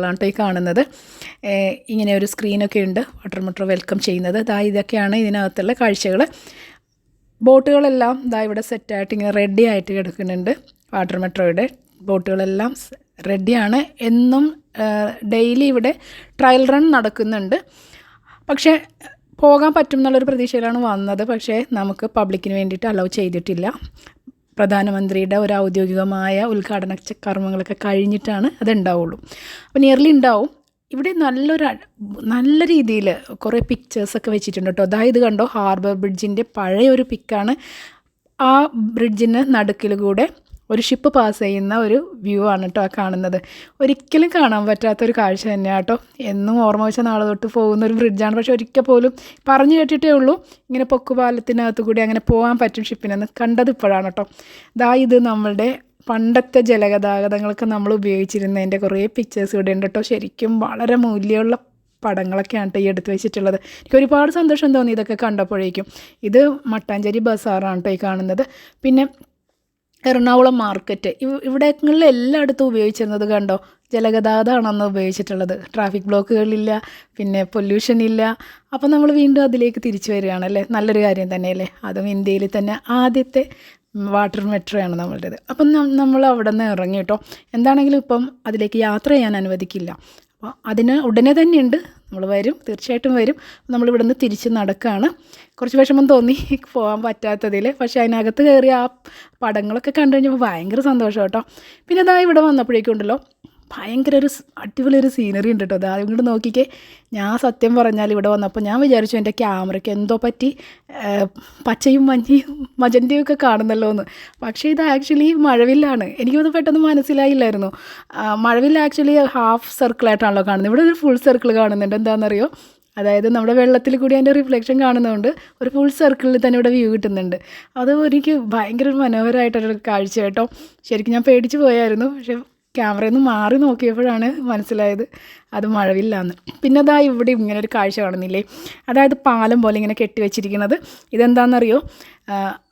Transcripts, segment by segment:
ാണ് ഈ കാണുന്നത്. ഇങ്ങനെ ഒരു സ്ക്രീനൊക്കെ ഉണ്ട് വാട്ടർ മെട്രോ വെൽക്കം ചെയ്യുന്നത്. ഇതൊക്കെയാണ് ഇതിനകത്തുള്ള കാഴ്ചകൾ. ബോട്ടുകളെല്ലാം ഇവിടെ സെറ്റായിട്ട് ഇങ്ങനെ റെഡി ആയിട്ട് കിടക്കുന്നുണ്ട്. വാട്ടർ മെട്രോയുടെ ബോട്ടുകളെല്ലാം റെഡിയാണ്. എന്നും ഡെയിലി ഇവിടെ ട്രയൽ റൺ നടക്കുന്നുണ്ട്. പക്ഷേ പോകാൻ പറ്റും എന്നുള്ളൊരു പ്രതീക്ഷയിലാണ് വന്നത്. പക്ഷേ നമുക്ക് പബ്ലിക്കിന് വേണ്ടിയിട്ട് അലൗ ചെയ്തിട്ടില്ല. പ്രധാനമന്ത്രിയുടെ ഒരു ഔദ്യോഗികമായ ഉദ്ഘാടന കർമ്മങ്ങളൊക്കെ കഴിഞ്ഞിട്ടാണ് അതുണ്ടാവുള്ളൂ. അപ്പോൾ നിയർലി ഉണ്ടാവും. ഇവിടെ നല്ല രീതിയിൽ കുറേ പിക്ചേഴ്സൊക്കെ വെച്ചിട്ടുണ്ട് കേട്ടോ. ഇത് കണ്ടോ, ഹാർബർ ബ്രിഡ്ജിൻ്റെ പഴയ ഒരു പിക്കാണ്. ആ ബ്രിഡ്ജിന് നടുക്കിൽ കൂടെ ഒരു ഷിപ്പ് പാസ് ചെയ്യുന്ന ഒരു വ്യൂ ആണ് കേട്ടോ കാണുന്നത്. ഒരിക്കലും കാണാൻ പറ്റാത്തൊരു കാഴ്ച തന്നെയാണ് കേട്ടോ. എന്നും ഓർമ്മ വെച്ച നാളെ തൊട്ട് പോകുന്ന ഒരു ബ്രിഡ്ജാണ്. പക്ഷേ ഒരിക്കൽ പോലും പറഞ്ഞു കേട്ടിട്ടേ ഉള്ളൂ ഇങ്ങനെ പൊക്കുപാലത്തിനകത്ത് കൂടി അങ്ങനെ പോകാൻ പറ്റും ഷിപ്പിനെന്ന്. കണ്ടത് ഇപ്പോഴാണ് കേട്ടോ. ഇത് നമ്മളുടെ പണ്ടത്തെ ജലഗതാഗതങ്ങളൊക്കെ നമ്മൾ ഉപയോഗിച്ചിരുന്നതിൻ്റെ കുറേ പിക്ചേഴ്സ് ഇവിടെ ഉണ്ട് കേട്ടോ. ശരിക്കും വളരെ മൂല്യമുള്ള പടങ്ങളൊക്കെയാണ് ഈ എടുത്ത് വെച്ചിട്ടുള്ളത്. എനിക്ക് ഒരുപാട് സന്തോഷം തോന്നി ഇതൊക്കെ കണ്ടപ്പോഴേക്കും. ഇത് മട്ടാഞ്ചേരി ബസാറാണ് കേട്ടോ ഈ കാണുന്നത്. പിന്നെ എറണാകുളം മാർക്കറ്റ്, ഇവിടങ്ങളിൽ എല്ലായിടത്തും ഉപയോഗിച്ചിരുന്നത് കണ്ടോ, ജലഗതാഗതമാണെന്ന് ഉപയോഗിച്ചിട്ടുള്ളത്. ട്രാഫിക് ബ്ലോക്കുകളില്ല, പിന്നെ പൊല്യൂഷൻ ഇല്ല. അപ്പോൾ നമ്മൾ വീണ്ടും അതിലേക്ക് തിരിച്ചു വരികയാണല്ലേ. നല്ലൊരു കാര്യം തന്നെയല്ലേ. അതും ഇന്ത്യയിൽ തന്നെ ആദ്യത്തെ വാട്ടർ മെട്രോയാണ് നമ്മളുടേത്. അപ്പം നമ്മൾ അവിടെ നിന്ന് ഇറങ്ങി കേട്ടോ. എന്താണെങ്കിലും ഇപ്പം അതിലേക്ക് യാത്ര ചെയ്യാൻ അനുവദിക്കില്ല. അപ്പോൾ അതിന് ഉടനെ തന്നെയുണ്ട്, നമ്മൾ വരും, തീർച്ചയായിട്ടും വരും. നമ്മളിവിടെ നിന്ന് തിരിച്ച് നടക്കുകയാണ്. കുറച്ച് വിഷമം തോന്നി പോകാൻ പറ്റാത്തതിൽ. പക്ഷേ അതിനകത്ത് കയറി ആ പടങ്ങളൊക്കെ കണ്ടു കഴിഞ്ഞപ്പോൾ ഭയങ്കര സന്തോഷം കേട്ടോ. പിന്നെ ഇവിടെ വന്നപ്പോഴേക്കും ഉണ്ടല്ലോ ഭയങ്കര ഒരു അടിപൊളി ഒരു സീനറി ഉണ്ട് കേട്ടോ. ഇങ്ങോട്ട് നോക്കിക്കേ. ഞാൻ സത്യം പറഞ്ഞാൽ ഇവിടെ വന്നപ്പോൾ ഞാൻ വിചാരിച്ചു എൻ്റെ ക്യാമറയ്ക്ക് എന്തോ പറ്റി, പച്ചയും മജൻ്റെയും ഒക്കെ കാണുന്നല്ലോ എന്ന്. പക്ഷേ ഇത് ആക്ച്വലി മഴവില്ലാണ്. എനിക്കത് പെട്ടെന്ന് മനസ്സിലായില്ലായിരുന്നു. മഴവില്ല് ആക്ച്വലി ഹാഫ് സർക്കിളായിട്ടാണല്ലോ കാണുന്നത്. ഇവിടെ ഒരു ഫുൾ സർക്കിൾ കാണുന്നുണ്ട്. എന്താണെന്നറിയോ, അതായത് നമ്മുടെ വെള്ളത്തിൽ കൂടി അതിൻ്റെ റിഫ്ലക്ഷൻ കാണുന്നതുകൊണ്ട് ഒരു ഫുൾ സർക്കിളിൽ തന്നെ ഇവിടെ വ്യൂ കിട്ടുന്നുണ്ട്. അത് എനിക്ക് ഭയങ്കര മനോഹരമായിട്ടൊരു കാഴ്ച കേട്ടോ. ശരിക്കും ഞാൻ പേടിച്ച് പോയായിരുന്നു. പക്ഷേ ക്യാമറയിൽ നിന്ന് മാറി നോക്കിയപ്പോഴാണ് മനസ്സിലായത് അത് മഴവില്ലാന്ന്. പിന്നെ ഇവിടെ ഇങ്ങനെ ഒരു കാഴ്ച കാണുന്നില്ലേ, അതായത് പാലം പോലെ ഇങ്ങനെ കെട്ടിവെച്ചിരിക്കുന്നത്. ഇതെന്താണെന്നറിയോ,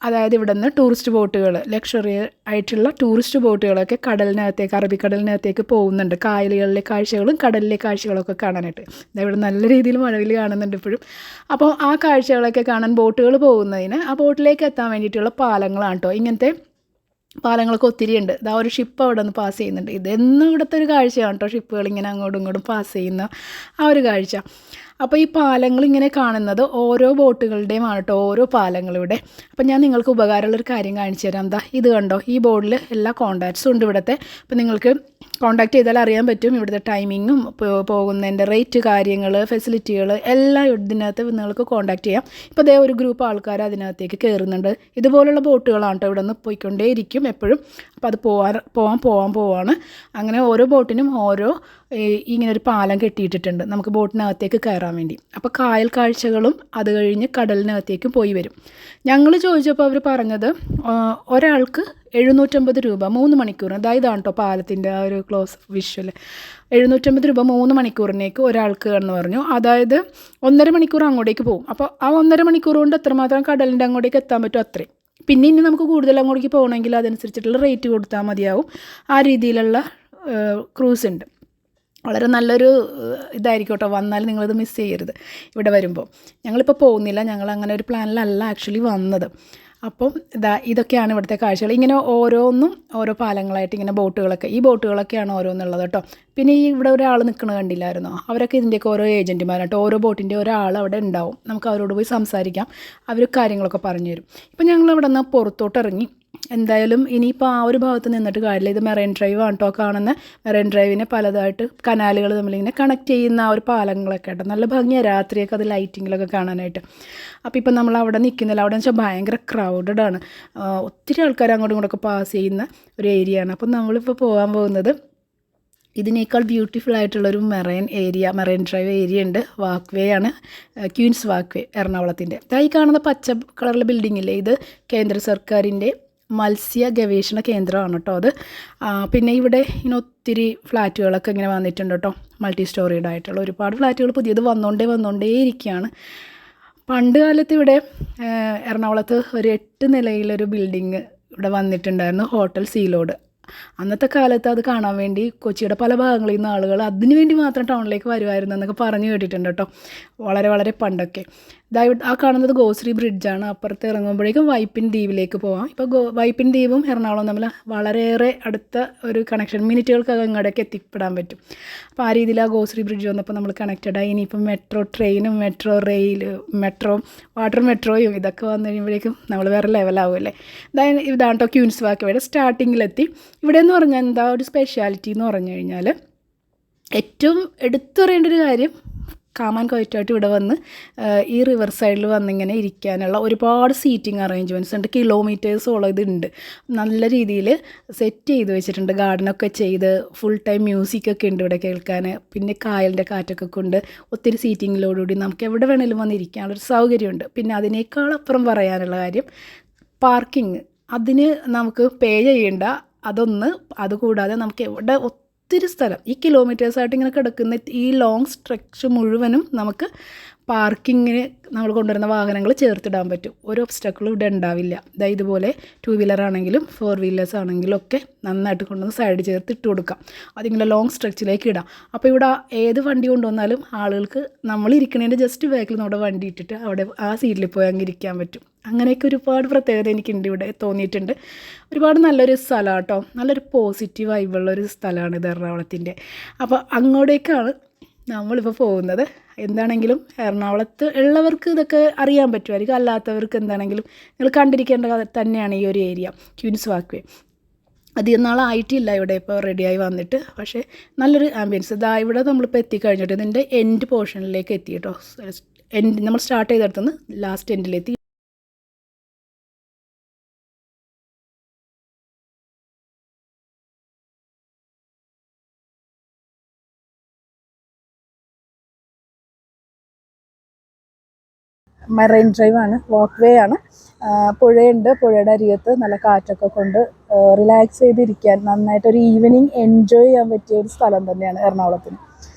അതായത് ഇവിടെ നിന്ന് ടൂറിസ്റ്റ് ബോട്ടുകൾ, ലക്ഷറി ആയിട്ടുള്ള ടൂറിസ്റ്റ് ബോട്ടുകളൊക്കെ കടലിനകത്തേക്ക്, അറബിക്കടലിനകത്തേക്ക് പോകുന്നുണ്ട്. കായലുകളിലെ കാഴ്ചകളും കടലിലെ കാഴ്ചകളൊക്കെ കാണാനായിട്ട്. ഇവിടെ നല്ല രീതിയിൽ മഴവിൽ കാണുന്നുണ്ട് ഇപ്പോഴും. അപ്പോൾ ആ കാഴ്ചകളൊക്കെ കാണാൻ ബോട്ടുകൾ പോകുന്നതിന് ആ ബോട്ടിലേക്ക് എത്താൻ വേണ്ടിയിട്ടുള്ള പാലങ്ങളാണ് കേട്ടോ. ഇങ്ങനത്തെ പാലങ്ങളൊക്കെ ഒത്തിരി ഉണ്ട്. ഒരു ഷിപ്പ് അവിടെ നിന്ന് പാസ് ചെയ്യുന്നുണ്ട്. ഇതെന്നും ഇവിടുത്തെ ഒരു കാഴ്ചയാണ് കേട്ടോ, ഷിപ്പുകൾ ഇങ്ങനെ അങ്ങോട്ടും ഇങ്ങോട്ടും പാസ് ചെയ്യുന്ന ആ ഒരു കാഴ്ച. അപ്പോൾ ഈ പാലങ്ങൾ ഇങ്ങനെ കാണുന്നത് ഓരോ ബോട്ടുകളുടെയും ആണ് കേട്ടോ, ഓരോ പാലങ്ങളിവിടെ. അപ്പം ഞാൻ നിങ്ങൾക്ക് ഉപകാരമുള്ളൊരു കാര്യം കാണിച്ചു തരാം. ഇത് കണ്ടോ, ഈ ബോർഡിൽ എല്ലാ കോൺടാക്ട്സും ഉണ്ട് ഇവിടുത്തെ. അപ്പം നിങ്ങൾക്ക് കോൺടാക്ട് ചെയ്താൽ അറിയാൻ പറ്റും ഇവിടുത്തെ ടൈമിങ്ങും പോകുന്നതിൻ്റെ റേറ്റ്, കാര്യങ്ങൾ, ഫെസിലിറ്റികൾ എല്ലാം ഇതിനകത്ത് നിങ്ങൾക്ക് കോൺടാക്ട് ചെയ്യാം. ഇപ്പോൾ ഒരു ഗ്രൂപ്പ് ആൾക്കാർ അതിനകത്തേക്ക് കയറുന്നുണ്ട്. ഇതുപോലുള്ള ബോട്ടുകളാണ് കേട്ടോ ഇവിടെ നിന്ന് പോയിക്കൊണ്ടേയിരിക്കും എപ്പോഴും. അപ്പോൾ അത് പോവാണ്. അങ്ങനെ ഓരോ ബോട്ടിനും ഓരോ ഇങ്ങനെ ഒരു പാലം കെട്ടിയിട്ടിട്ടുണ്ട് നമുക്ക് ബോട്ടിനകത്തേക്ക് കയറാൻ വേണ്ടി. അപ്പോൾ കായൽ കാഴ്ചകളും അത് കഴിഞ്ഞ് കടലിനകത്തേക്കും പോയി വരും. ഞങ്ങൾ ചോദിച്ചപ്പോൾ അവർ പറഞ്ഞത് ഒരാൾക്ക് 750 രൂപ 3 മണിക്കൂർ. ഇതാണ് കേട്ടോ പാലത്തിൻ്റെ ആ ഒരു ക്ലോസ് വിഷ്വൽ. 750 രൂപ 3 മണിക്കൂറിനേക്ക് ഒരാൾക്ക് എന്ന് പറഞ്ഞു. അതായത് 1.5 മണിക്കൂർ അങ്ങോട്ടേക്ക് പോകും. അപ്പോൾ ആ 1.5 മണിക്കൂർ കൊണ്ട് എത്രമാത്രം കടലിൻ്റെ അങ്ങോട്ടേക്ക് എത്താൻ പറ്റും അത്രയും. പിന്നെ ഇനി നമുക്ക് കൂടുതൽ അങ്ങോട്ടേക്ക് പോകണമെങ്കിൽ അതനുസരിച്ചിട്ടുള്ള റേറ്റ് കൊടുത്താൽ മതിയാവും. ആ രീതിയിലുള്ള ക്രൂസ് ഉണ്ട്. വളരെ നല്ലൊരു ഇതായിരിക്കും കേട്ടോ. വന്നാൽ നിങ്ങളിത് മിസ് ചെയ്യരുത് ഇവിടെ വരുമ്പോൾ. ഞങ്ങളിപ്പോൾ പോകുന്നില്ല, ഞങ്ങൾ അങ്ങനെ ഒരു പ്ലാനിലല്ല ആക്ച്വലി വന്നത്. അപ്പം ഇതൊക്കെയാണ് ഇവിടുത്തെ കാഴ്ചകൾ. ഇങ്ങനെ ഓരോന്നും ഓരോ പാലങ്ങളായിട്ട് ഇങ്ങനെ ബോട്ടുകളൊക്കെ, ഈ ബോട്ടുകളൊക്കെയാണ് ഓരോന്നുള്ളത് കേട്ടോ. പിന്നെ ഇവിടെ ഒരാൾ നിൽക്കുന്നത് കണ്ടില്ലായിരുന്നോ, അവരൊക്കെ ഇതിൻ്റെയൊക്കെ ഓരോ ഏജൻറ്റുമാരാട്ടോ. ഓരോ ബോട്ടിൻ്റെ ഒരാൾ അവിടെ ഉണ്ടാവും. നമുക്ക് അവരോട് പോയി സംസാരിക്കാം, അവർ കാര്യങ്ങളൊക്കെ പറഞ്ഞു തരും. ഇപ്പം ഞങ്ങൾ ഇവിടെ നിന്ന് പുറത്തോട്ട് ഇറങ്ങി. എന്തായാലും ഇനിയിപ്പോൾ ആ ഒരു ഭാഗത്ത് നിന്നിട്ട് കാര്യമില്ല. ഇത് മെറൈൻ ഡ്രൈവ് ആണ് കേട്ടോ കാണുന്ന. മെറൈൻ ഡ്രൈവിനെ പലതായിട്ട് കനാലുകൾ നമ്മളിങ്ങനെ കണക്ട് ചെയ്യുന്ന ആ ഒരു പാലങ്ങളൊക്കെ ആയിട്ട് നല്ല ഭംഗിയാണ് രാത്രിയൊക്കെ അത് ലൈറ്റിങ്ങിലൊക്കെ കാണാനായിട്ട്. അപ്പോൾ ഇപ്പം നമ്മൾ അവിടെ നിൽക്കുന്നില്ല. അവിടെ വെച്ചാൽ ഭയങ്കര ക്രൗഡഡ് ആണ്. ഒത്തിരി ആൾക്കാർ അങ്ങോട്ടും ഇങ്ങോട്ടൊക്കെ പാസ് ചെയ്യുന്ന ഒരു ഏരിയ ആണ്. അപ്പം നമ്മളിപ്പോൾ പോകാൻ പോകുന്നത് ഇതിനേക്കാൾ ബ്യൂട്ടിഫുൾ ആയിട്ടുള്ളൊരു മെറൈൻ ഡ്രൈവ് ഏരിയ ഉണ്ട്. വാക്ക് വേ ആണ്, ക്വീൻസ് വാക്ക് വേ, എറണാകുളത്തിൻ്റെ. ഈ കാണുന്ന പച്ച കളറിലെ ബിൽഡിങ്ങില്ലേ, ഇത് കേന്ദ്ര സർക്കാരിൻ്റെ മത്സ്യ ഗവേഷണ കേന്ദ്രമാണ് കേട്ടോ അത്. പിന്നെ ഇവിടെ ഇങ്ങനെ ഒത്തിരി ഫ്ലാറ്റുകളൊക്കെ ഇങ്ങനെ വന്നിട്ടുണ്ട് കേട്ടോ. മൾട്ടി സ്റ്റോറീഡ് ആയിട്ടുള്ള ഒരുപാട് ഫ്ലാറ്റുകൾ പുതിയത് വന്നുകൊണ്ടേ ഇരിക്കുകയാണ്. പണ്ട് കാലത്ത് ഇവിടെ എറണാകുളത്ത് ഒരു 8 നിലയിലൊരു ബിൽഡിങ് ഇവിടെ വന്നിട്ടുണ്ടായിരുന്നു, ഹോട്ടൽ സീലോഡ്. അന്നത്തെ കാലത്ത് അത് കാണാൻ വേണ്ടി കൊച്ചിയുടെ പല ഭാഗങ്ങളിൽ നിന്ന് ആളുകൾ അതിനു വേണ്ടി മാത്രം ടൗണിലേക്ക് വരുമായിരുന്നു എന്നൊക്കെ പറഞ്ഞു കേട്ടിട്ടുണ്ട് കേട്ടോ, വളരെ വളരെ പണ്ടൊക്കെ. ഇതായിട്ട് ആ കാണുന്നത് ഗോശ്രീ ബ്രിഡ്ജാണ്. അപ്പുറത്ത് ഇറങ്ങുമ്പോഴേക്കും വൈപ്പിൻ ദ്വീപിലേക്ക് പോവാം. ഇപ്പോൾ വൈപ്പിൻ ദ്വീപും എറണാകുളം തമ്മിൽ വളരെയേറെ അടുത്ത ഒരു കണക്ഷൻ, മിനിറ്റുകൾക്കകം ഇങ്ങോട്ടേക്ക് എത്തിപ്പെടാൻ പറ്റും. അപ്പോൾ ആ രീതിയിൽ ആ ഗോശ്രീ ബ്രിഡ്ജ് വന്നപ്പോൾ നമ്മൾ കണക്റ്റഡായി. ഇനിയിപ്പം മെട്രോ ട്രെയിനും മെട്രോ റെയിൽ മെട്രോ വാട്ടർ മെട്രോയും ഇതൊക്കെ വന്നു കഴിയുമ്പോഴേക്കും നമ്മൾ വേറെ ലെവലാവുമല്ലേ. ഇതാണ് കേട്ടോ ക്യൂൻസ് വാക്ക്വേയുടെ സ്റ്റാർട്ടിങ്ങിലെത്തി. ഇവിടെ എന്ന് പറഞ്ഞാൽ എന്താ ഒരു സ്പെഷ്യാലിറ്റി എന്ന് പറഞ്ഞു കഴിഞ്ഞാൽ, ഏറ്റവും എടുത്തു പറയേണ്ട ഒരു കാര്യം, കാമാൻ കൊയറ്റായിട്ട് ഇവിടെ വന്ന് ഈ റിവർ സൈഡിൽ വന്നിങ്ങനെ ഇരിക്കാനുള്ള ഒരുപാട് സീറ്റിംഗ് അറേഞ്ച്മെൻറ്റ്സ് ഉണ്ട്. കിലോമീറ്റേഴ്സോളം ഇതുണ്ട്. നല്ല രീതിയിൽ സെറ്റ് ചെയ്ത് വെച്ചിട്ടുണ്ട്, ഗാർഡനൊക്കെ ചെയ്ത്. ഫുൾ ടൈം മ്യൂസിക്കൊക്കെ ഉണ്ട് ഇവിടെ കേൾക്കാൻ. പിന്നെ കായലിൻ്റെ കാറ്റൊക്കെ കൊണ്ട് ഒത്തിരി സീറ്റിങ്ങിലോടുകൂടി നമുക്ക് എവിടെ വേണേലും വന്നിരിക്കാനുള്ളൊരു സൗകര്യമുണ്ട്. പിന്നെ അതിനേക്കാളപ്പുറം പറയാനുള്ള കാര്യം പാർക്കിംഗ്. അതിന് നമുക്ക് പേ ചെയ്യേണ്ട. അതുകൂടാതെ നമുക്ക് എവിടെ ഒത്തിരി സ്ഥലം ഈ കിലോമീറ്റേഴ്സായിട്ട് ഇങ്ങനെ കിടക്കുന്ന ഈ ലോങ് സ്ട്രെച്ച് മുഴുവനും നമുക്ക് പാർക്കിങ്ങിന് നമ്മൾ കൊണ്ടുവരുന്ന വാഹനങ്ങൾ ചേർത്തിടാൻ പറ്റും. ഒരു ഒബ്സ്റ്റക്കിളും ഇവിടെ ഉണ്ടാവില്ല. ഇതുപോലെ 2 വീലർ ആണെങ്കിലും 4 വീലേഴ്സ് ആണെങ്കിലും ഒക്കെ നന്നായിട്ട് കൊണ്ടുവന്ന് സൈഡ് ചേർത്ത് ഇട്ട് കൊടുക്കാം. അതിങ്ങനെ ലോങ് സ്ട്രെച്ചിലേക്ക് ഇടാം. അപ്പോൾ ഇവിടെ ഏത് വണ്ടി കൊണ്ടുവന്നാലും ആളുകൾക്ക് നമ്മൾ ഇരിക്കണതിൻ്റെ ജസ്റ്റ് ബാക്കിൽ നമ്മുടെ വണ്ടി ഇട്ടിട്ട് അവിടെ ആ സീറ്റിൽ പോയി അങ്ങ് ഇരിക്കാൻ പറ്റും. അങ്ങനെയൊക്കെ ഒരുപാട് പ്രത്യേകത എനിക്കുണ്ട് ഇവിടെ തോന്നിയിട്ടുണ്ട്. ഒരുപാട് നല്ലൊരു സ്ഥലമാണ് കേട്ടോ, നല്ലൊരു പോസിറ്റീവ് വൈബുള്ളൊരു സ്ഥലമാണ് ഇത് എറണാകുളത്തിൻ്റെ. അപ്പോൾ അങ്ങോട്ടേക്കാണ് നമ്മളിപ്പോൾ പോകുന്നത്. എന്താണെങ്കിലും എറണാകുളത്ത് ഉള്ളവർക്ക് ഇതൊക്കെ അറിയാൻ പറ്റുമായിരിക്കും, അല്ലാത്തവർക്ക് എന്താണെങ്കിലും നിങ്ങൾ കണ്ടിരിക്കേണ്ട തന്നെയാണ് ഈ ഒരു ഏരിയ ക്യൂൻസ് വാക്ക്വേ. അധികം നാളായിട്ടില്ല ഇവിടെ ഇപ്പോൾ റെഡിയായി വന്നിട്ട്, പക്ഷേ നല്ലൊരു ആംബിയൻസ്. ഇവിടെ നമ്മളിപ്പോൾ എത്തിക്കഴിഞ്ഞിട്ട് ഇതിൻ്റെ എൻഡ് പോർഷനിലേക്ക് എത്തി കേട്ടോ. നമ്മൾ സ്റ്റാർട്ട് ചെയ്തെടുത്തുനിന്ന് ലാസ്റ്റ് എൻഡിലെത്തി. മറൈൻ ഡ്രൈവാണ്, വാക്ക് വേ ആണ്. പുഴയുണ്ട്, പുഴയുടെ അരികത്ത് നല്ല കാറ്റൊക്കെ കൊണ്ട് റിലാക്സ് ചെയ്തിരിക്കാൻ നന്നായിട്ടൊരു ഈവനിങ് എൻജോയ് ചെയ്യാൻ പറ്റിയ ഒരു സ്ഥലം തന്നെയാണ് എറണാകുളത്തിന്.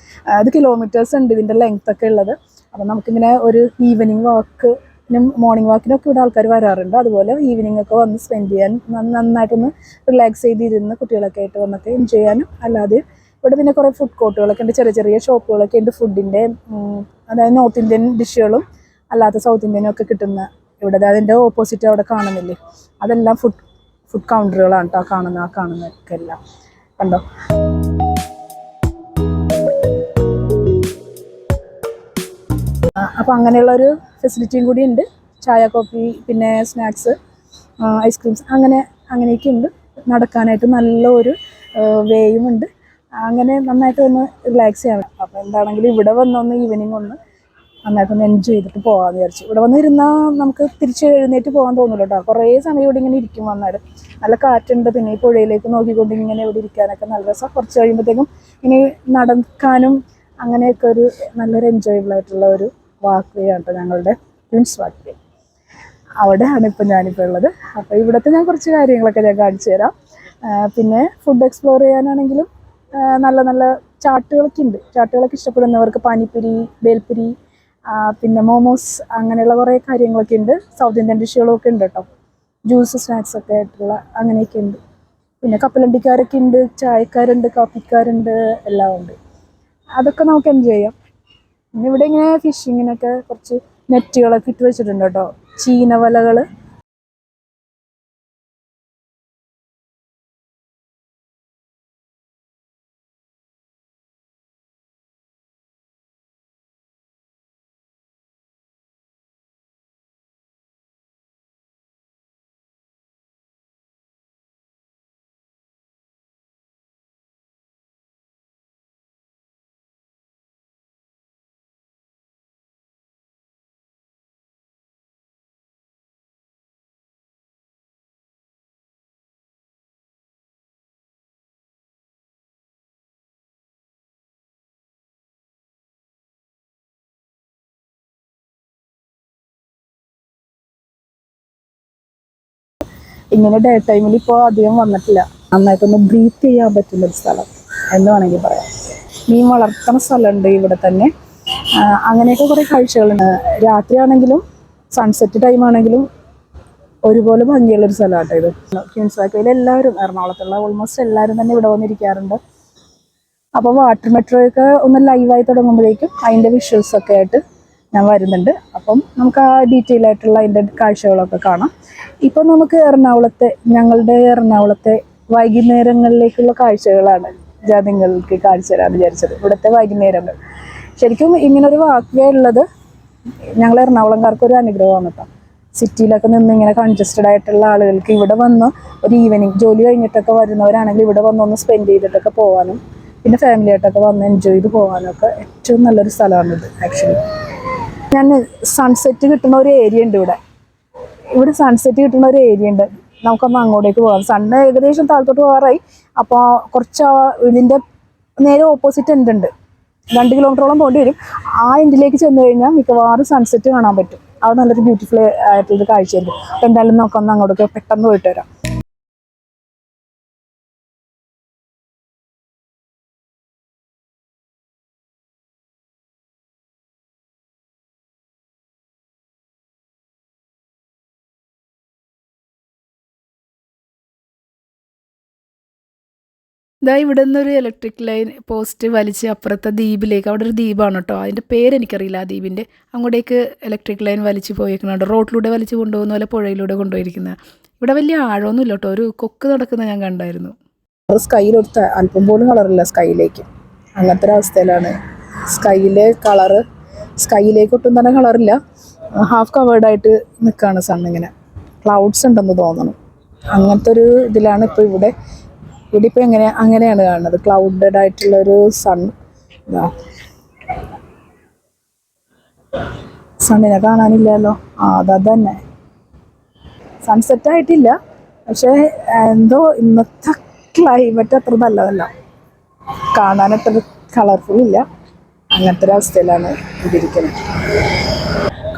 അത് കിലോമീറ്റേഴ്സ് ഉണ്ട് ഇതിൻ്റെ ലെങ്ത്തൊക്കെ ഉള്ളത്. അപ്പോൾ നമുക്കിങ്ങനെ ഒരു ഈവനിങ് വാക്കിനും മോർണിംഗ് വാക്കിനൊക്കെ ഇവിടെ ആൾക്കാർ വരാറുണ്ട്. അതുപോലെ ഈവനിങ് ഒക്കെ വന്ന് സ്പെൻഡ് ചെയ്യാൻ, നന്നായിട്ടൊന്ന് റിലാക്സ് ചെയ്തിരുന്ന് കുട്ടികളൊക്കെ ആയിട്ട് വന്നൊക്കെ എൻജോയ് ചെയ്യാനും. അല്ലാതെ ഇവിടെ പിന്നെ കുറേ ഫുഡ് കോർട്ടുകളൊക്കെ ഉണ്ട്, ചെറിയ ചെറിയ ഷോപ്പുകളൊക്കെ ഉണ്ട് ഫുഡിൻ്റെ. അതായത് നോർത്ത് ഇന്ത്യൻ ഡിഷുകളും അല്ലാത്ത സൗത്ത് ഇന്ത്യനും ഒക്കെ കിട്ടുന്ന ഇവിടെ. അതിൻ്റെ ഓപ്പോസിറ്റ് അവിടെ കാണുന്നില്ലേ, അതെല്ലാം ഫുഡ് കൗണ്ടറുകളാണ് കേട്ടോ കാണുന്നതൊക്കെ എല്ലാം. കണ്ടോ? അപ്പോൾ അങ്ങനെയുള്ളൊരു ഫെസിലിറ്റിയും കൂടി ഉണ്ട്. ചായ, കോഫി, പിന്നെ സ്നാക്സ്, ഐസ്ക്രീംസ്, അങ്ങനെയൊക്കെ ഉണ്ട്. നടക്കാനായിട്ട് നല്ല ഒരു വേയും ഉണ്ട്. അങ്ങനെ നന്നായിട്ട് ഒന്ന് റിലാക്സ് ചെയ്യാൻ. അപ്പോൾ എന്താണെങ്കിലും ഇവിടെ വന്നൊന്ന് ഈവനിങ് ഒന്ന് നന്നായിട്ടൊന്ന് എൻജോയ് ചെയ്തിട്ട് പോകാമെന്ന് വിചാരിച്ചു. ഇവിടെ വന്നിരുന്നാൽ നമുക്ക് തിരിച്ച് എഴുന്നേറ്റ് പോകാൻ തോന്നില്ല കേട്ടോ. കുറേ സമയം ഇവിടെ ഇങ്ങനെ ഇരിക്കും വന്നാൽ. നല്ല കാറ്റുണ്ട്. പിന്നെ ഈ പുഴയിലേക്ക് നോക്കിക്കൊണ്ട് ഇങ്ങനെ ഇവിടെ ഇരിക്കാനൊക്കെ നല്ല രസം. കുറച്ച് കഴിയുമ്പോഴത്തേക്കും ഇനി നടക്കാനും അങ്ങനെയൊക്കെ ഒരു നല്ലൊരു എൻജോയബിൾ ആയിട്ടുള്ള ഒരു വാക്ക് വേ ആണ് കേട്ടോ ഞങ്ങളുടെ ക്യൂൻസ് വാക്ക് വേ. അവിടെയാണ് ഇപ്പം ഞാനിപ്പോൾ ഉള്ളത്. അപ്പോൾ ഇവിടുത്തെ ഞാൻ കുറച്ച് കാര്യങ്ങളൊക്കെ ഞാൻ കാണിച്ചു തരാം. പിന്നെ ഫുഡ് എക്സ്പ്ലോർ ചെയ്യാനാണെങ്കിലും നല്ല നല്ല ചാട്ടുകളൊക്കെ ഉണ്ട്. ചാട്ടുകളൊക്കെ ഇഷ്ടപ്പെടുന്നവർക്ക് പാനിപ്പുരി, ബേൽപുരി, പിന്നെ മോമോസ്, അങ്ങനെയുള്ള കുറേ കാര്യങ്ങളൊക്കെ ഉണ്ട്. സൗത്ത് ഇന്ത്യൻ ഡിഷുകളൊക്കെ ഉണ്ട് കേട്ടോ. ജ്യൂസ്, സ്നാക്സ് ഒക്കെ ആയിട്ടുള്ള അങ്ങനെയൊക്കെ ഉണ്ട്. പിന്നെ കപ്പലണ്ടിക്കാരൊക്കെ ഉണ്ട്, ചായക്കാരുണ്ട്, കാപ്പിക്കാരുണ്ട്, എല്ലാം ഉണ്ട്. അതൊക്കെ നമുക്ക് എൻജോയ് ചെയ്യാം. പിന്നെ ഇവിടെ ഇങ്ങനെ ഫിഷിങ്ങിനൊക്കെ കുറച്ച് നെറ്റുകളൊക്കെ ഇട്ട് വെച്ചിട്ടുണ്ട് കേട്ടോ, ചീനവലകൾ. ഇങ്ങനെ ഡേ ടൈമിൽ ഇപ്പോൾ അധികം വന്നിട്ടില്ല. നന്നായിട്ടൊന്ന് ബ്രീത്ത് ചെയ്യാൻ പറ്റുന്നൊരു സ്ഥലം എന്ന് വേണമെങ്കിൽ പറയാം. മീൻ വളർത്തുന്ന സ്ഥലമുണ്ട് ഇവിടെ തന്നെ. അങ്ങനെയൊക്കെ കുറേ കാഴ്ചകളുണ്ട്. രാത്രിയാണെങ്കിലും സൺസെറ്റ് ടൈമാണെങ്കിലും ഒരുപോലെ ഭംഗിയുള്ളൊരു സ്ഥലമാട്ടോ ഇത്. ക്യൂൻസ് വാക്വേയിൽ എല്ലാവരും, എറണാകുളത്തുള്ള ഓൾമോസ്റ്റ് എല്ലാവരും തന്നെ ഇവിടെ വന്നിരിക്കാറുണ്ട്. അപ്പോൾ വാട്ടർ മെട്രോയൊക്കെ ഒന്ന് ലൈവായി തുടങ്ങുമ്പോഴേക്കും അതിൻ്റെ വിഷ്വൽസൊക്കെ ആയിട്ട് ഞാൻ വരുന്നുണ്ട്. അപ്പം നമുക്ക് ആ ഡീറ്റെയിൽ ആയിട്ടുള്ള അതിൻ്റെ കാഴ്ചകളൊക്കെ കാണാം. ഇപ്പം നമുക്ക് ഞങ്ങളുടെ എറണാകുളത്തെ വൈകുന്നേരങ്ങളിലേക്കുള്ള കാഴ്ചകളാണ് ഞാൻ നിങ്ങൾക്ക് കാണിച്ചു തരാമെന്ന് വിചാരിച്ചത്. ഇവിടുത്തെ വൈകുന്നേരങ്ങൾ ശരിക്കും ഇങ്ങനൊരു വാക്വേ ഉള്ളത് ഞങ്ങൾ എറണാകുളംകാർക്ക് ഒരു അനുഗ്രഹമാണ് കേട്ടോ. സിറ്റിയിലൊക്കെ നിന്ന് ഇങ്ങനെ കൺജസ്റ്റഡ് ആയിട്ടുള്ള ആളുകൾക്ക് ഇവിടെ വന്ന് ഒരു ഈവനിങ് ജോലി കഴിഞ്ഞിട്ടൊക്കെ വരുന്നവരാണെങ്കിൽ ഇവിടെ വന്നൊന്ന് സ്പെൻഡ് ചെയ്തിട്ടൊക്കെ പോകാനും പിന്നെ ഫാമിലി ആയിട്ടൊക്കെ വന്ന് എൻജോയ് ചെയ്ത് പോകാനൊക്കെ ഏറ്റവും നല്ലൊരു സ്ഥലമാണിത്. ആക്ച്വലി ഞാൻ സൺസെറ്റ് കിട്ടുന്ന ഒരു ഏരിയ ഉണ്ട് ഇവിടെ സൺസെറ്റ് കിട്ടുന്ന ഒരു ഏരിയ ഉണ്ട്. നമുക്കൊന്ന് അങ്ങോട്ടേക്ക് പോകാം. സണ്ണ് ഏകദേശം താഴത്തോട്ട് പോകാറായി. അപ്പോൾ കുറച്ച് ഇതിൻ്റെ നേരെ ഓപ്പോസിറ്റ് എൻഡ് ഉണ്ട്, 2 കിലോമീറ്ററോളം പോകേണ്ടി വരും. ആ എൻഡിലേക്ക് ചെന്ന് കഴിഞ്ഞാൽ മിക്കവാറും സൺസെറ്റ് കാണാൻ പറ്റും. അത് നല്ലൊരു ബ്യൂട്ടിഫുൾ ആയിട്ടുള്ളൊരു കാഴ്ചയുണ്ട്. അപ്പോൾ എന്തായാലും നമുക്കൊന്ന് അങ്ങോട്ടൊക്കെ പെട്ടെന്ന് പോയിട്ട് വരാം. ഇതാ ഇവിടെ നിന്നൊരു ഇലക്ട്രിക് ലൈൻ പോസ്റ്റ് വലിച്ച് അപ്പുറത്തെ ദ്വീപിലേക്ക്, അവിടെ ഒരു ദ്വീപാണ് കേട്ടോ, അതിൻ്റെ പേരെനിക്കറിയില്ല ആ ദ്വീപിൻ്റെ, അങ്ങോട്ടേക്ക് ഇലക്ട്രിക് ലൈൻ വലിച്ച് പോയിരിക്കുന്നുണ്ട്. റോഡിലൂടെ വലിച്ച് കൊണ്ടുപോകുന്ന പോലെ പുഴയിലൂടെ കൊണ്ടുപോയിരിക്കുന്നത്. ഇവിടെ വലിയ ആഴമൊന്നുമില്ല കേട്ടോ, ഒരു കൊക്ക് നടക്കുന്നത് ഞാൻ കണ്ടായിരുന്നു. സ്കൈയിലൊരു അല്പം പോലും കളറില്ല സ്കൈയിലേക്ക്, അങ്ങനത്തെ ഒരു അവസ്ഥയിലാണ്. സ്കൈയിലേക്ക് ഒട്ടും തന്നെ കളറില്ല, ഹാഫ് കവേർഡായിട്ട് നിൽക്കുകയാണ് സണ്ണിങ്ങനെ. ക്ലൗഡ്സ് ഉണ്ടെന്ന് തോന്നണം. അങ്ങനത്തെ ഒരു ഇതിലാണ് ഇപ്പോൾ ഇവിടെ ഇപ്പോൾ അങ്ങനെയാണ് കാണുന്നത്, ക്ലൗഡഡ് ആയിട്ടുള്ളൊരു സണ്ണിനെ കാണാനില്ലല്ലോ. അത് തന്നെ സൺസെറ്റ് ആയിട്ടില്ല, പക്ഷേ എന്തോ ഇന്നത്തെ ക്ലൈമറ്റ് അത്ര നല്ലതല്ല, കാണാനത്ര കളർഫുൾ ഇല്ല. അങ്ങനത്തെ ഒരു അവസ്ഥയിലാണ് ഇതിരിക്കുന്നത്.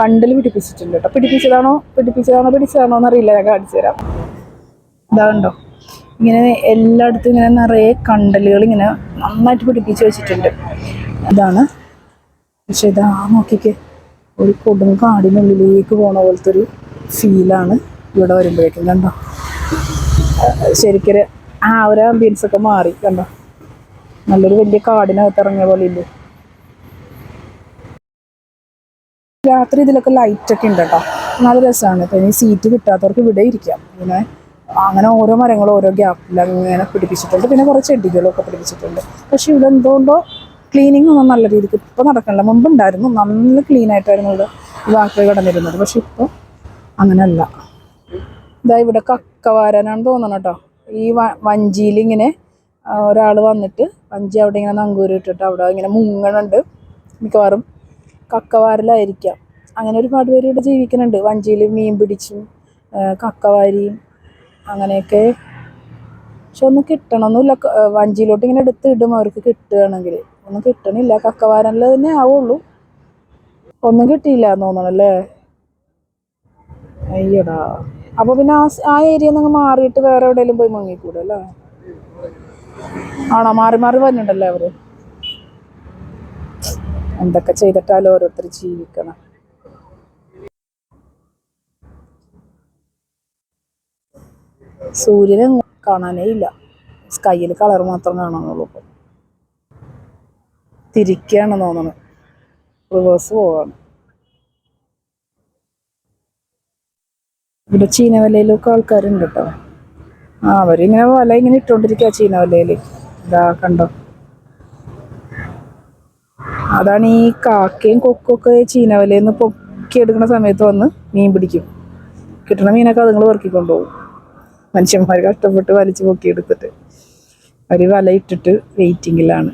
കണ്ടിൽ പിടിപ്പിച്ചിട്ടുണ്ട് കേട്ടോ. പിടിപ്പിച്ചതാണോ എന്നറിയില്ല, ഞാൻ കാണിച്ചു തരാം. ഇതാണ്ടോ, ഇങ്ങനെ എല്ലായിടത്തും ഇങ്ങനെ നിറയെ കണ്ടലുകൾ ഇങ്ങനെ നന്നായിട്ട് പിടിപ്പിച്ച് വെച്ചിട്ടുണ്ട്. അതാണ്. പക്ഷെ ഇതാ നോക്കിക്കേ, ഒരു കൊടും കാടിനുള്ളിലേക്ക് പോണ പോലത്തെ ഒരു ഫീലാണ് ഇവിടെ വരുമ്പോഴേക്കും. കണ്ടോ, ശരിക്കൊരു ഒരു ആംബിയൻസ് ഒക്കെ മാറി. കണ്ടോ, നല്ലൊരു വലിയ കാടിനകത്ത് ഇറങ്ങിയ പോലെ ഇല്ലേ. രാത്രി ഇതിലൊക്കെ ലൈറ്റൊക്കെ ഉണ്ട് കേട്ടോ, നല്ല രസമാണ്. ഇപ്പം ഇനി സീറ്റ് കിട്ടാത്തവർക്ക് ഇവിടെ ഇരിക്കാം. പിന്നെ അങ്ങനെ ഓരോ മരങ്ങളും ഓരോ ഗ്യാപ്പിൽ അങ്ങനെ പിടിപ്പിച്ചിട്ടുണ്ട്. പിന്നെ കുറച്ച് ചെടികളൊക്കെ പിടിപ്പിച്ചിട്ടുണ്ട്. പക്ഷെ ഇവിടെ എന്തുകൊണ്ടോ ക്ലീനിങ് ഒന്നും നല്ല രീതിക്ക് ഇപ്പോൾ നടക്കണില്ല. മുമ്പുണ്ടായിരുന്നു, നല്ല ക്ലീൻ ആയിട്ടായിരുന്നു ഇവിടെ വാക്കുകൾ കിടന്നിരുന്നത്. പക്ഷെ ഇപ്പോൾ അങ്ങനെയല്ല. ഇതാ ഇവിടെ കക്കവാരനാണെന്ന് തോന്നണം കേട്ടോ. ഈ വഞ്ചിയിൽ ഇങ്ങനെ ഒരാൾ വന്നിട്ട് വഞ്ചി അവിടെ ഇങ്ങനെ നങ്കൂരി ഇട്ടിട്ട് അവിടെ ഇങ്ങനെ മുങ്ങണുണ്ട്. മിക്കവാറും കക്കവാരലായിരിക്കാം. അങ്ങനെ ഒരുപാട് പേര് ഇവിടെ ജീവിക്കുന്നുണ്ട്. വഞ്ചിയിൽ മീൻ പിടിച്ചും കക്കവാരിയും അങ്ങനെയൊക്കെ. പക്ഷെ ഒന്നും കിട്ടണമെന്നില്ല. വഞ്ചിയിലോട്ട് ഇങ്ങനെ എടുത്ത് ഇടും അവർക്ക് കിട്ടുകയാണെങ്കിൽ. ഒന്നും കിട്ടണില്ല. കക്കവാരനിൽ തന്നെ ആവുള്ളൂ. ഒന്നും കിട്ടിയില്ല എന്ന് തോന്നണല്ലേ. അയ്യടാ. അപ്പോൾ പിന്നെ ആ ഏരിയ നിന്ന് മാറിയിട്ട് വേറെ എവിടെയെങ്കിലും പോയി മുങ്ങിക്കൂടെ അല്ലേ? ആണോ? മാറി വന്നിട്ടുണ്ടല്ലേ അവർ. എന്തൊക്കെ ചെയ്തിട്ടാലും ഓരോരുത്തർ ജീവിക്കണം. സൂര്യനെ കാണാനേ ഇല്ല, സ്കൈയിൽ കളർ മാത്രം കാണാനുള്ളൂ. ഇപ്പം തിരിക്കുകയാണ് തോന്നണം, റിവേഴ്സ് പോവാണ്. ഇവിടെ ചീനവലയിലൊക്കെ ആൾക്കാരുണ്ട് കേട്ടോ. അവരിങ്ങനെ വല ഇങ്ങനെ ഇട്ടുകൊണ്ടിരിക്കുക ചീനവലയിൽ. ഇതാ കണ്ടോ, അതാണ് ഈ കാക്കയും കൊക്കൊക്കെ ചീനവലയിൽ നിന്ന് പൊക്കിയെടുക്കുന്ന സമയത്ത് വന്ന് മീൻ പിടിക്കും. കിട്ടുന്ന മീനൊക്കെ അതുങ്ങൾ പെറുക്കിക്കൊണ്ടുപോകും. മനുഷ്യന്മാർ കഷ്ടപ്പെട്ട് വലിച്ചു പൊക്കിയെടുത്തിട്ട് അവർ വല ഇട്ടിട്ട് വെയിറ്റിങ്ങിലാണ്.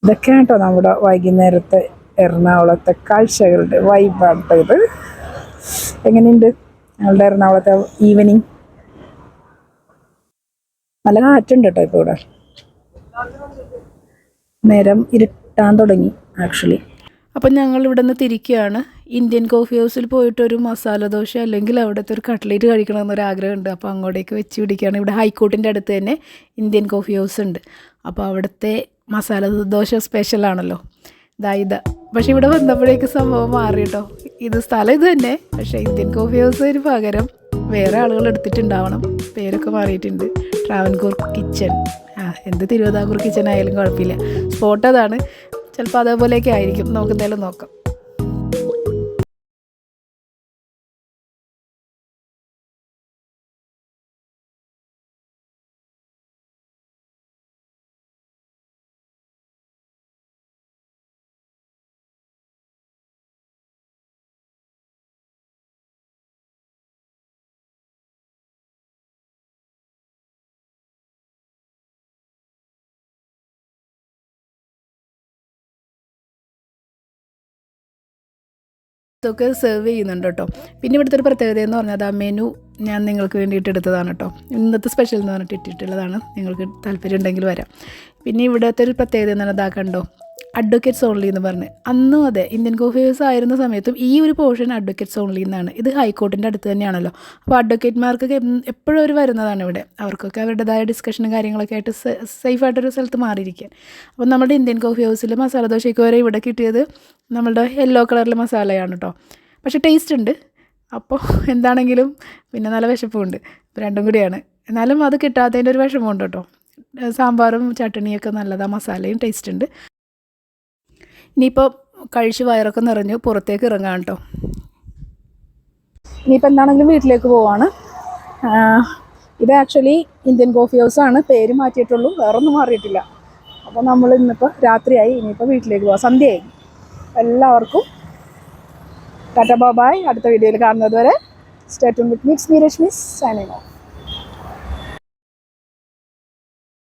ഇതൊക്കെയാണ് കേട്ടോ നമ്മുടെ വൈകുന്നേരത്തെ എറണാകുളത്തെ കാഴ്ചകളുടെ വൈബാണ് ഇത്. എങ്ങനെയുണ്ട് ഞങ്ങളുടെ എറണാകുളത്തെ ഈവനിങ്? നല്ല കാറ്റുണ്ട് കേട്ടോ ഇപ്പോൾ ഇവിടെ. നേരം ഇരുട്ടാൻ തുടങ്ങി ആക്ച്വലി. അപ്പം ഞങ്ങൾ ഇവിടെ നിന്ന് തിരിക്കുകയാണ്. ഇന്ത്യൻ കോഫി ഹൗസിൽ പോയിട്ടൊരു മസാല ദോശ അല്ലെങ്കിൽ അവിടുത്തെ ഒരു കട്ട്ലേറ്റ് കഴിക്കണമെന്നൊരാഗ്രഹമുണ്ട്. അപ്പോൾ അങ്ങോട്ടേക്ക് വെച്ച് പിടിക്കുകയാണ്. ഇവിടെ ഹൈക്കോർട്ടിൻ്റെ അടുത്ത് തന്നെ ഇന്ത്യൻ കോഫി ഹൗസ് ഉണ്ട്. അപ്പോൾ അവിടുത്തെ മസാല ദോശ സ്പെഷ്യലാണല്ലോ ഇതാ. പക്ഷെ ഇവിടെ വന്നപ്പോഴേക്ക് സംഭവം മാറി കേട്ടോ. ഇത് സ്ഥലം ഇത് തന്നെ, പക്ഷേ ഇന്ത്യൻ കോഫി ഹൗസിന് പകരം വേറെ ആളുകൾ എടുത്തിട്ടുണ്ടാവണം. പേരൊക്കെ മാറിയിട്ടുണ്ട്. ട്രാവൻകൂർ കിച്ചൺ. എന്ത് തിരുവിതാംകൂർ കിച്ചൺ ആയാലും കുഴപ്പമില്ല. സ്പോട്ട് അതാണ്. ചിലപ്പോൾ അതേപോലെയൊക്കെ ആയിരിക്കും. നമുക്ക് എന്തായാലും നോക്കാം. ഇതൊക്കെ സെർവ് ചെയ്യുന്നുണ്ട് കേട്ടോ. പിന്നെ ഇവിടുത്തെ ഒരു പ്രത്യേകത എന്ന് പറഞ്ഞാൽ ആ മെനു ഞാൻ നിങ്ങൾക്ക് വേണ്ടിയിട്ട് എടുത്തതാണ് കേട്ടോ. ഇന്നത്തെ സ്പെഷ്യൽ എന്ന് പറഞ്ഞിട്ട് ഇട്ടിട്ടുള്ളതാണ്. നിങ്ങൾക്ക് താല്പര്യം ഉണ്ടെങ്കിൽ വരാം. പിന്നെ ഇവിടുത്തെ ഒരു പ്രത്യേകത എന്ന് പറഞ്ഞാൽ കണ്ടോ, അഡ്വക്കേറ്റ്സ് ഓൺലി എന്ന് പറഞ്ഞ്. അന്നും അതെ, ഇന്ത്യൻ കോഫി ഹൗസ് ആയിരുന്ന സമയത്തും ഈ ഒരു പോർഷൻ അഡ്വക്കേറ്റ്സ് ഓൺലി എന്നാണ്. ഇത് ഹൈക്കോർട്ടിൻ്റെ അടുത്ത് തന്നെയാണല്ലോ. അപ്പോൾ അഡ്വക്കേറ്റ്മാർക്കൊക്കെ എപ്പോഴും അവർ വരുന്നതാണ് ഇവിടെ. അവർക്കൊക്കെ അവരുടേതായ ഡിസ്കഷനും കാര്യങ്ങളൊക്കെ ആയിട്ട് സേഫായിട്ടൊരു സ്ഥലത്ത് മാറിയിരിക്കാൻ. അപ്പോൾ നമ്മുടെ ഇന്ത്യൻ കോഫി ഹൗസിൽ മസാല ദോശയ്ക്ക് വരെ ഇവിടെ കിട്ടിയത് നമ്മളുടെ യെല്ലോ കളറിലെ മസാലയാണ് കേട്ടോ. പക്ഷേ ടേസ്റ്റ് ഉണ്ട്. അപ്പോൾ എന്താണെങ്കിലും പിന്നെ നല്ല വിശപ്പുണ്ട്. രണ്ടും കൂടിയാണ്. എന്നാലും അത് കിട്ടാത്തതിൻ്റെ ഒരു വിഷമമുണ്ട് കേട്ടോ. സാമ്പാറും ചട്ടണിയൊക്കെ നല്ലതാണ്, മസാലയും ടേസ്റ്റ് ഉണ്ട്. ഇനിയിപ്പോൾ കഴിച്ച് വയറൊക്കെ നിറഞ്ഞു പുറത്തേക്ക് ഇറങ്ങാം കേട്ടോ. ഇനിയിപ്പോൾ എന്താണെങ്കിലും വീട്ടിലേക്ക് പോവാണ്. ഇത് ആക്ച്വലി ഇന്ത്യൻ കോഫി ഹൗസാണ്. പേര് മാറ്റിയിട്ടുള്ളൂ, വേറൊന്നും മാറിയിട്ടില്ല. അപ്പോൾ നമ്മൾ ഇന്നിപ്പോൾ രാത്രിയായി, ഇനിയിപ്പോൾ വീട്ടിലേക്ക് പോവാം. സന്ധ്യയായി. എല്ലാവർക്കും ടാറ്റ ബൈ ബൈ. അടുത്ത വീഡിയോയിൽ കാണുന്നത് വരെ stay tuned with me, Rashmi signing of.